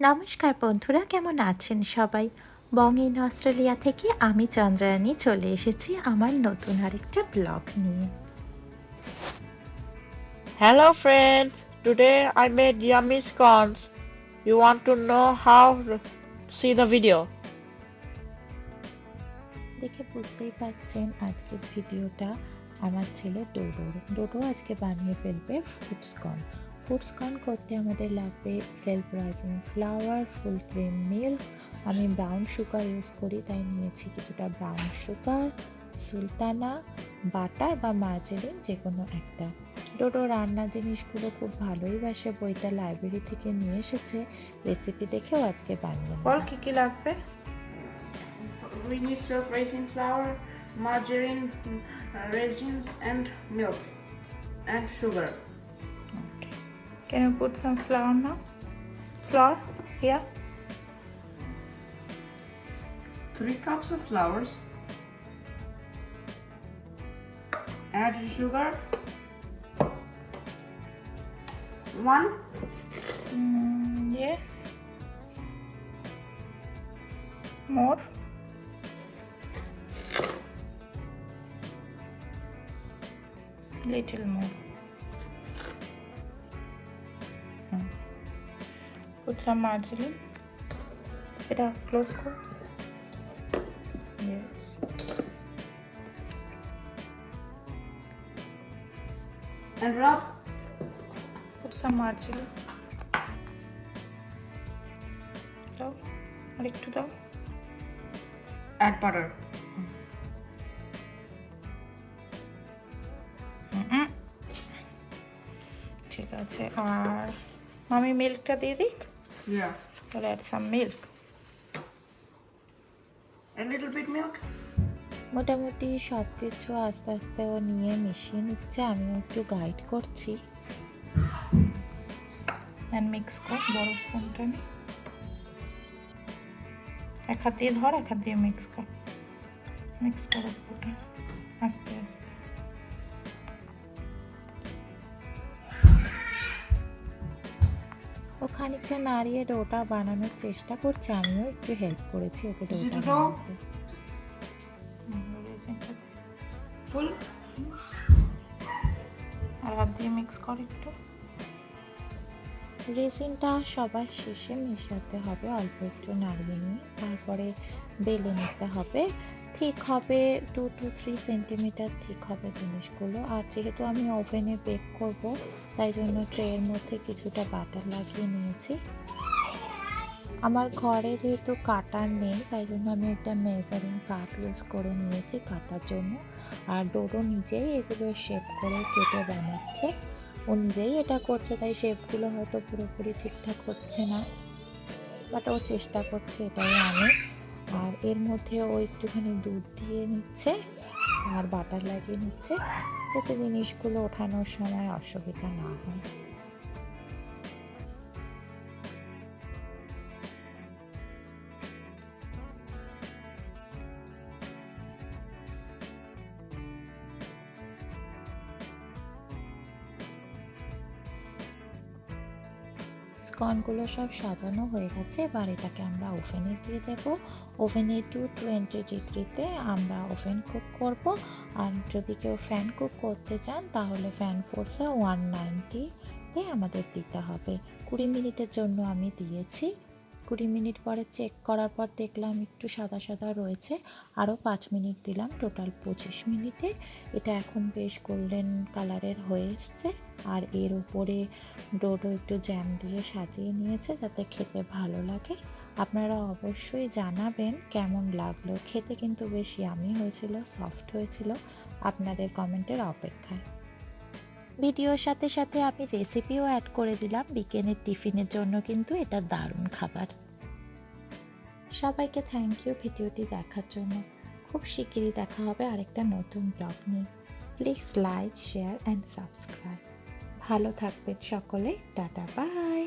নমস্কার বন্ধুরা, কেমন আছেন সবাই? বং ইন অস্ট্রেলিয়া থেকে আমি চন্দ্রায়ণী চলে এসেছি আমার নতুন আরেকটা ব্লগ নিয়ে। Hello friends, today I made yummy scones. You want to know how? See the video. দেখে বুঝতেই পারছেন আজকের ভিডিওটা আমার ছেলে ডোডো আজকে বানিয়ে ফেলবে ফুডসকর্ন করতে আমাদের লাগবে self rising flower, full cream milk. আমি ব্রাউন সুগার ইউজ করি, তাই নিয়েছি কিছুটা ব্রাউন সুগার, সুলতানা, বাটার বা মার্জারিন, যে কোনো একটা। ডোডো রান্নার জিনিসগুলো খুব ভালোই বাসে, বইটা লাইব্রেরি থেকে নিয়ে এসেছে, রেসিপি দেখেও আজকে বানিয়ে বল কি কি লাগবে? We need self-raising flour, margarine, raisins and milk and sugar. Okay. Can you put some flour now? Flour here. 3 cups of flours. Add sugar. 1. Yes. More. Little more. Put some margarine. Better close go. Yes. And rub. Put some margarine. দাও, আর একটু দাও। Add butter. ঠিক আছে, আর আমি মিল্কটা দিয়ে দিই। Yeah. তাহলে add some milk. A little bit milk. মোটামুটি সব কিছু আস্তে আস্তে ও নিয়ে মিশিয়ে নিচ্ছে, আমিও একটু গাইড করছি। and mix কর, বড় স্পুনটা নে, এক হাত দিয়ে ধর, এক হাত দিয়ে মিক্স কর পুরোটা আস্তে আস্তে। ও খানিকটা নাড়িয়ে ডোটা বানানোর চেষ্টা করছে, আমিও একটু হেল্প করেছি ওকে ডোটা it all? বানাতে। Full. আর হাত দিয়ে মিক্স কর একটু। রেসিনটা সবার শেষে মেশাতে হবে, অল্প একটু নাড়িয়ে নিয়ে তারপরে বেলে নিতে হবে। ঠিক হবে 2 to 3 সেন্টিমিটার ঠিক হবে জিনিসগুলো। আর যেহেতু আমি ওভেনে বেক করব, তাই জন্য ট্রের মধ্যে কিছুটা বাটার লাগিয়ে নিয়েছি। আমার ঘরে যেহেতু কাটার নেই, তাই জন্য আমি একটা মেজারিং কাপ ইউজ করে নিয়েছি কাটার জন্য। আর ডোডো নিজেই এগুলো শেপ করে কেটে বানাচ্ছে, ও নিজেই এটা করছে, তাই শেপগুলো হয়তো পুরোপুরি ঠিকঠাক হচ্ছে না, বাট ও চেষ্টা করছে, এটাই আমি। আর এর মধ্যে ও একটুখানি দুধ দিয়ে নিচ্ছে আর বাটার লাগিয়ে নিচ্ছে, যাতে জিনিসগুলো ওঠানোর সময় অসুবিধা না হয়। স্কনগুলো সব সাজানো হয়ে গেছে, এবার এটাকে আমরা ওভেনে দিয়ে দেব। ওভেনে 220 ডিগ্রিতে আমরা ওভেন কুক করব। আর যদি কেউ ফ্যান কুক করতে চান তাহলে ফ্যান ফোর্সে 190-তে আমাদের দিতে হবে। 20 মিনিটের জন্য আমি দিয়েছি। 20 মিনিট পরে চেক করার পর দেখলাম একটু সাদা সাদা রয়েছে, আরও 5 মিনিট দিলাম, টোটাল 25 মিনিটে এটা এখন বেশ গোল্ডেন কালারের হয়ে এসছে। আর এর উপরে ডোডো একটু জ্যাম দিয়ে সাজিয়ে নিয়েছে যাতে খেতে ভালো লাগে। আপনারা অবশ্যই জানাবেন কেমন লাগলো, খেতে কিন্তু বেশ ইয়ামি হয়েছিল, সফট হয়েছিল। আপনাদের কমেন্টের অপেক্ষায়। ভিডিওর সাথে সাথে আমি রেসিপিও অ্যাড করে দিলাম, বিকেলের টিফিনের জন্য কিন্তু এটা দারুণ খাবার। সবাইকে থ্যাংক ইউ ভিডিওটি দেখার জন্য। খুব শিগগিরই দেখা হবে আরেকটা নতুন ব্লগ নিয়ে। Please like, share and subscribe. ভালো থাকবেন সকলে, টাটা, বাই।